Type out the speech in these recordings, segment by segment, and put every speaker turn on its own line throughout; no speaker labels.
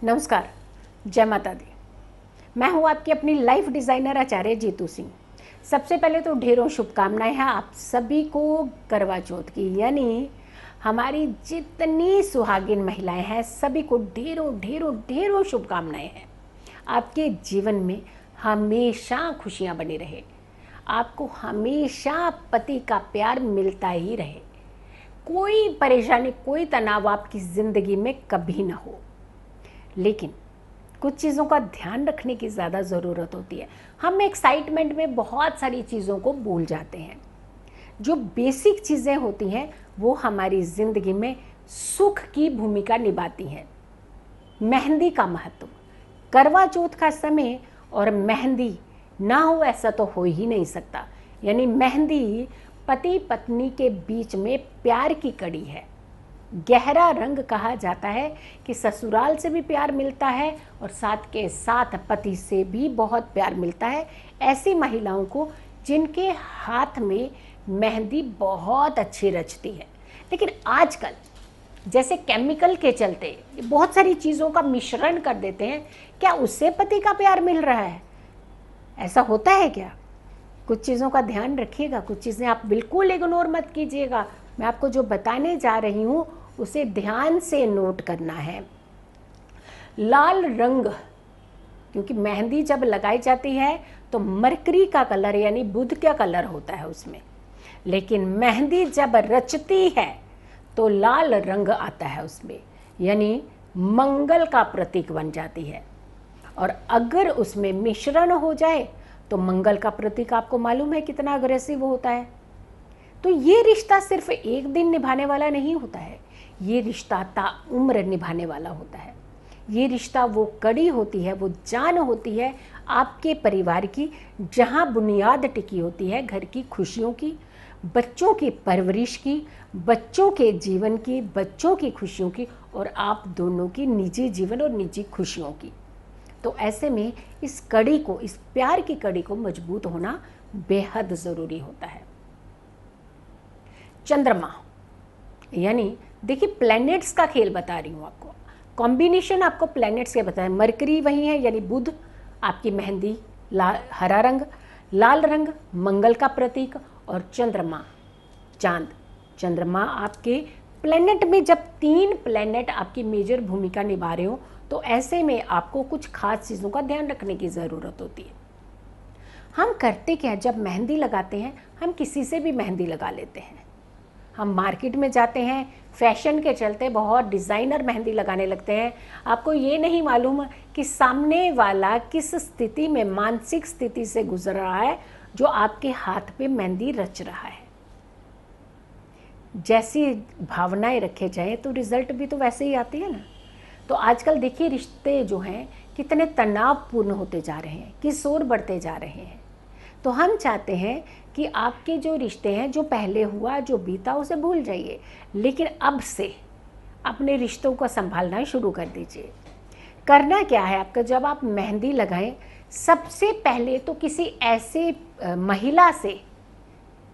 नमस्कार, जय माता दी। मैं हूँ आपकी अपनी लाइफ डिज़ाइनर आचार्य जीतू सिंह। सबसे पहले तो ढेरों शुभकामनाएं हैं आप सभी को करवा चौथ की, यानी हमारी जितनी सुहागिन महिलाएं हैं सभी को ढेरों ढेरों ढेरों शुभकामनाएं हैं। आपके जीवन में हमेशा खुशियाँ बनी रहे, आपको हमेशा पति का प्यार मिलता ही रहे, कोई परेशानी कोई तनाव आपकी ज़िंदगी में कभी ना हो। लेकिन कुछ चीज़ों का ध्यान रखने की ज़्यादा ज़रूरत होती है। हम एक्साइटमेंट में बहुत सारी चीज़ों को भूल जाते हैं। जो बेसिक चीज़ें होती हैं वो हमारी ज़िंदगी में सुख की भूमिका निभाती हैं। मेहंदी का महत्व, करवा चौथ का समय और मेहंदी ना हो ऐसा तो हो ही नहीं सकता। यानी मेहंदी पति पत्नी के बीच में प्यार की कड़ी है। गहरा रंग कहा जाता है कि ससुराल से भी प्यार मिलता है और साथ के साथ पति से भी बहुत प्यार मिलता है। ऐसी महिलाओं को जिनके हाथ में मेहंदी बहुत अच्छी रचती है। लेकिन आजकल जैसे केमिकल के चलते बहुत सारी चीज़ों का मिश्रण कर देते हैं, क्या उससे पति का प्यार मिल रहा है? ऐसा होता है क्या? कुछ चीज़ों का ध्यान रखिएगा, कुछ चीज़ें आप बिल्कुल इग्नोर मत कीजिएगा। मैं आपको जो बताने जा रही हूँ उसे ध्यान से नोट करना है। लाल रंग, क्योंकि मेहंदी जब लगाई जाती है तो मरकरी का कलर यानी बुध का कलर होता है उसमें, लेकिन मेहंदी जब रचती है तो लाल रंग आता है उसमें, यानी मंगल का प्रतीक बन जाती है। और अगर उसमें मिश्रण हो जाए तो मंगल का प्रतीक आपको मालूम है कितना अग्रेसिव होता है। तो ये रिश्ता सिर्फ एक दिन निभाने वाला नहीं होता है, ये रिश्ता ताउम्र निभाने वाला होता है। ये रिश्ता वो कड़ी होती है, वो जान होती है आपके परिवार की, जहाँ बुनियाद टिकी होती है घर की खुशियों की, बच्चों की परवरिश की, बच्चों के जीवन की, बच्चों की खुशियों की और आप दोनों की निजी जीवन और निजी खुशियों की। तो ऐसे में इस कड़ी को, इस प्यार की कड़ी को मजबूत होना बेहद ज़रूरी होता है। चंद्रमा, यानी देखिए प्लैनेट्स का खेल बता रही हूँ आपको, कॉम्बिनेशन आपको प्लैनेट्स के बताएं। मरकरी वही है यानी बुध, आपकी मेहंदी हरा रंग, लाल रंग मंगल का प्रतीक, और चंद्रमा चांद। चंद्रमा आपके प्लैनेट में जब 3 प्लैनेट आपकी मेजर भूमिका निभा रहे हो तो ऐसे में आपको कुछ खास चीज़ों का ध्यान रखने की ज़रूरत होती है। हम करते क्या, जब मेहंदी लगाते हैं हम किसी से भी मेहंदी लगा लेते हैं। हम मार्केट में जाते हैं, फैशन के चलते बहुत डिज़ाइनर मेहंदी लगाने लगते हैं। आपको ये नहीं मालूम कि सामने वाला किस स्थिति में, मानसिक स्थिति से गुजर रहा है जो आपके हाथ पे मेहंदी रच रहा है। जैसी भावनाएं रखे जाएं तो रिजल्ट भी तो वैसे ही आती है ना। तो आजकल देखिए रिश्ते जो हैं कितने तनावपूर्ण होते जा रहे हैं, किशोर बढ़ते जा रहे हैं। तो हम चाहते हैं कि आपके जो रिश्ते हैं, जो पहले हुआ जो बीता उसे भूल जाइए, लेकिन अब से अपने रिश्तों को संभालना शुरू कर दीजिए। करना क्या है आपका, जब आप मेहंदी लगाएं सबसे पहले तो किसी ऐसे महिला से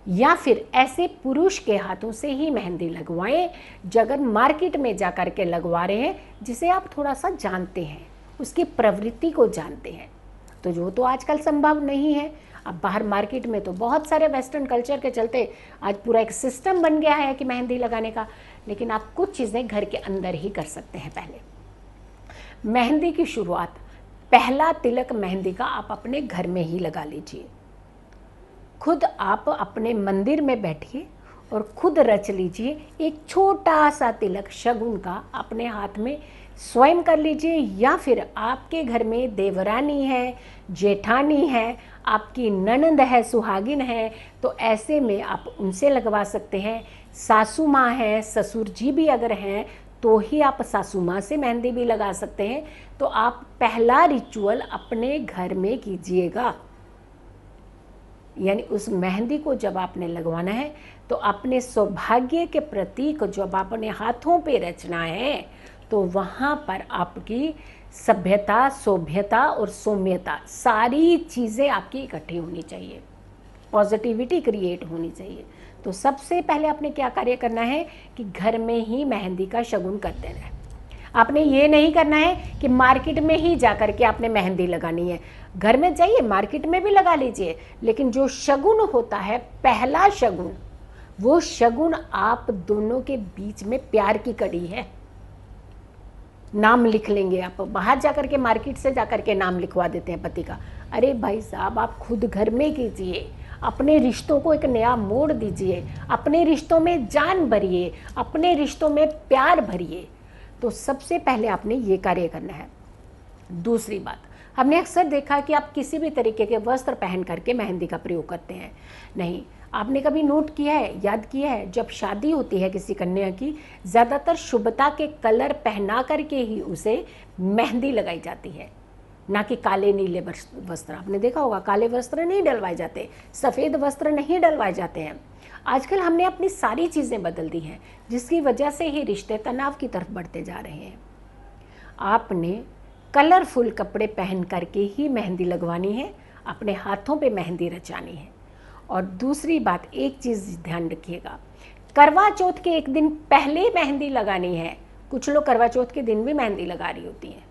या फिर ऐसे पुरुष के हाथों से ही मेहंदी लगवाएं जो अगर मार्केट में जा कर के लगवा रहे हैं, जिसे आप थोड़ा सा जानते हैं, उसकी प्रवृत्ति को जानते हैं। तो जो तो आजकल संभव नहीं है। अब बाहर मार्केट में तो बहुत सारे वेस्टर्न कल्चर के चलते आज पूरा एक सिस्टम बन गया है कि मेहंदी लगाने का, लेकिन आप कुछ चीज़ें घर के अंदर ही कर सकते हैं। पहले मेहंदी की शुरुआत, पहला तिलक मेहंदी का आप अपने घर में ही लगा लीजिए। खुद आप अपने मंदिर में बैठिए और खुद रच लीजिए एक छोटा सा तिलक शगुन का, अपने हाथ में स्वयं कर लीजिए। या फिर आपके घर में देवरानी है, जेठानी है, आपकी ननंद है, सुहागिन है, तो ऐसे में आप उनसे लगवा सकते हैं। सासू माँ है, ससुर जी भी अगर हैं तो ही आप सासू माँ से मेहंदी भी लगा सकते हैं। तो आप पहला रिचुअल अपने घर में कीजिएगा, यानी उस मेहंदी को जब आपने लगवाना है तो अपने सौभाग्य के प्रतीक जब अपने हाथों पे रचना है तो वहाँ पर आपकी सभ्यता, सौभ्यता और सौम्यता, सारी चीज़ें आपकी इकट्ठी होनी चाहिए, पॉजिटिविटी क्रिएट होनी चाहिए। तो सबसे पहले आपने क्या कार्य करना है कि घर में ही मेहंदी का शगुन कर देना है। आपने ये नहीं करना है कि मार्केट में ही जा कर के आपने मेहंदी लगानी है। घर में जाइए, मार्केट में भी लगा लीजिए, लेकिन जो शगुन होता है, पहला शगुन, वो शगुन आप दोनों के बीच में प्यार की कड़ी है। नाम लिख लेंगे आप, बाहर जाकर के, मार्केट से जाकर के नाम लिखवा देते हैं पति का। अरे भाई साहब, आप खुद घर में कीजिए, अपने रिश्तों को एक नया मोड़ दीजिए, अपने रिश्तों में जान भरिए, अपने रिश्तों में प्यार भरिए। तो सबसे पहले आपने ये कार्य करना है। दूसरी बात, हमने अक्सर देखा कि आप किसी भी तरीके के वस्त्र पहन करके मेहंदी का प्रयोग करते हैं। नहीं, आपने कभी नोट किया है, याद किया है, जब शादी होती है किसी कन्या की, ज़्यादातर शुभता के कलर पहना करके ही उसे मेहंदी लगाई जाती है, ना कि काले नीले वस्त्र। आपने देखा होगा, काले वस्त्र नहीं डलवाए जाते, सफ़ेद वस्त्र नहीं डलवाए जाते हैं। आजकल हमने अपनी सारी चीज़ें बदल दी हैं, जिसकी वजह से ही रिश्ते तनाव की तरफ बढ़ते जा रहे हैं। आपने कलरफुल कपड़े पहन करके ही मेहंदी लगवानी है, अपने हाथों पे मेहंदी रचानी है। और दूसरी बात, एक चीज़ ध्यान रखिएगा, करवा चौथ के एक दिन पहले मेहंदी लगानी है। कुछ लोग करवा चौथ के दिन भी मेहंदी लगा रही होती हैं।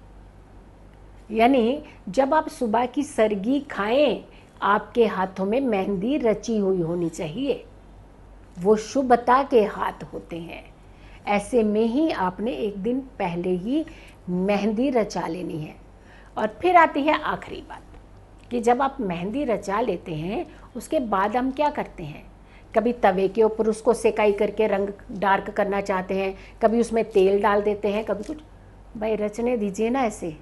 यानी जब आप सुबह की सरगी खाएं, आपके हाथों में मेहंदी रची हुई होनी चाहिए। वो शुभता के हाथ होते हैं। ऐसे में ही आपने एक दिन पहले ही मेहंदी रचा लेनी है। और फिर आती है आखिरी बात कि जब आप मेहंदी रचा लेते हैं, उसके बाद हम क्या करते हैं, कभी तवे के ऊपर उसको सेकाई करके रंग डार्क करना चाहते हैं, कभी उसमें तेल डाल देते हैं, कभी कुछ। भाई रचने दीजिए ना ऐसे।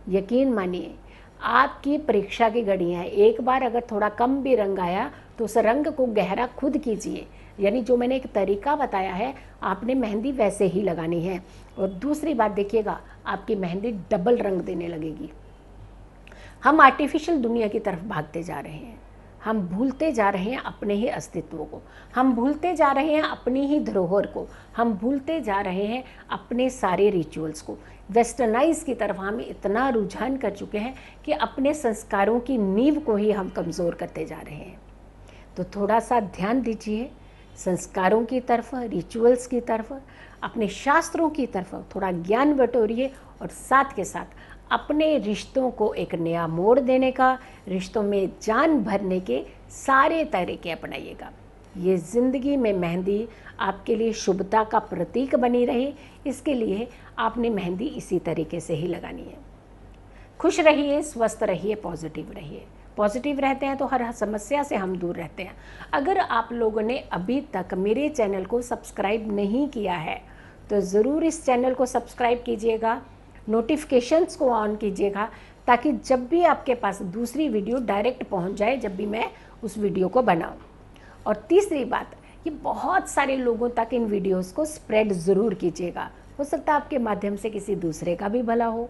यकीन मानिए, आपकी परीक्षा की घड़ी है। एक बार अगर थोड़ा कम भी रंग आया तो उस रंग को गहरा खुद कीजिए। यानी जो मैंने एक तरीका बताया है, आपने मेहंदी वैसे ही लगानी है। और दूसरी बात देखिएगा, आपकी मेहंदी डबल रंग देने लगेगी। हम आर्टिफिशियल दुनिया की तरफ भागते जा रहे हैं। हम भूलते जा रहे हैं अपने ही अस्तित्व को, हम भूलते जा रहे हैं अपनी ही धरोहर को, हम भूलते जा रहे हैं अपने सारे रिचुअल्स को। वेस्टर्नाइज की तरफ हम इतना रुझान कर चुके हैं कि अपने संस्कारों की नींव को ही हम कमज़ोर करते जा रहे हैं। तो थोड़ा सा ध्यान दीजिए संस्कारों की तरफ, रिचुअल्स की तरफ, अपने शास्त्रों की तरफ थोड़ा ज्ञान बटोरिए और साथ के साथ अपने रिश्तों को एक नया मोड़ देने का, रिश्तों में जान भरने के सारे तरीके अपनाइएगा। ये ज़िंदगी में मेहंदी आपके लिए शुभता का प्रतीक बनी रहे, इसके लिए आपने मेहंदी इसी तरीके से ही लगानी है। खुश रहिए, स्वस्थ रहिए, पॉजिटिव रहिए। पॉजिटिव रहते हैं तो हर समस्या से हम दूर रहते हैं। अगर आप लोगों ने अभी तक मेरे चैनल को सब्सक्राइब नहीं किया है तो ज़रूर इस चैनल को सब्सक्राइब कीजिएगा, नोटिफिकेशंस को ऑन कीजिएगा, ताकि जब भी आपके पास दूसरी वीडियो डायरेक्ट पहुंच जाए, जब भी मैं उस वीडियो को बनाऊं। और तीसरी बात, ये बहुत सारे लोगों तक इन वीडियोस को स्प्रेड ज़रूर कीजिएगा। हो सकता है आपके माध्यम से किसी दूसरे का भी भला हो।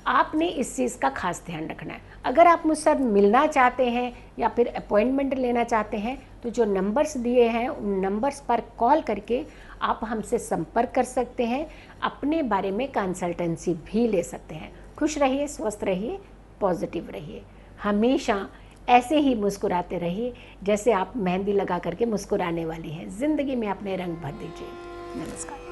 आपने इस चीज़ का खास ध्यान रखना है। अगर आप मुझसे मिलना चाहते हैं या फिर अपॉइंटमेंट लेना चाहते हैं तो जो नंबर्स दिए हैं उन नंबर्स पर कॉल करके आप हमसे संपर्क कर सकते हैं, अपने बारे में कंसल्टेंसी भी ले सकते हैं। खुश रहिए, स्वस्थ रहिए, पॉजिटिव रहिए, हमेशा ऐसे ही मुस्कुराते रहिए जैसे आप मेहंदी लगा करके मुस्कुराने वाली हैं। ज़िंदगी में अपने रंग भर दीजिए। नमस्कार।